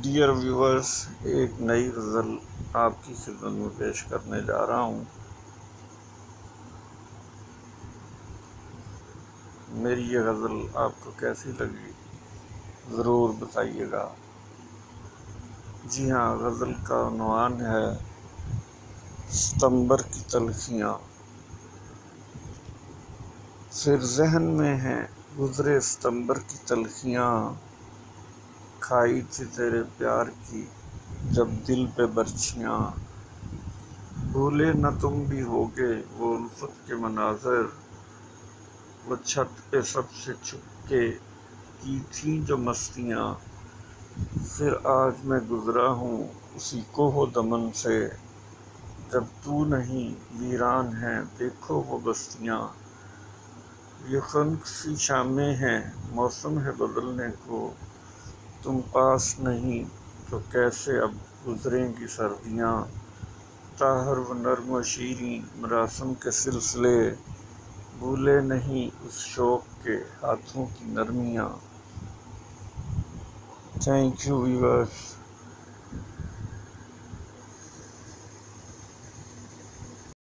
Dear viewers, ایک نئی غزل آپ کی خدمت میں پیش کرنے جا رہا ہوں۔ میری یہ غزل آپ کو کیسی لگی ضرور بتائیے گا۔ جی ہاں، غزل کا عنوان ہے ستمبر کی تلخیاں۔ پھر ذہن میں ہیں گزرے ستمبر کی تلخیاں، کھائی تھی تیرے پیار کی جب دل پہ برچھیاں۔ بھولے نہ تم بھی ہوگے وہ الفت کے مناظر، وہ چھت پہ سب سے چھپ کے کی تھیں جو مستیاں۔ پھر آج میں گزرا ہوں اسی کوہ و دمن سے، جب تو نہیں ویران ہیں دیکھو وہ بستیاں۔ یہ خنک سی شامیں ہیں موسم ہے بدلنے کو، تم پاس نہیں تو کیسے اب گزریں گی سردیاں۔ طاہر و نرم و شیریں مراسم کے سلسلے، بھولے نہیں اس شوق کے ہاتھوں کی نرمیاں۔ Thank you viewers.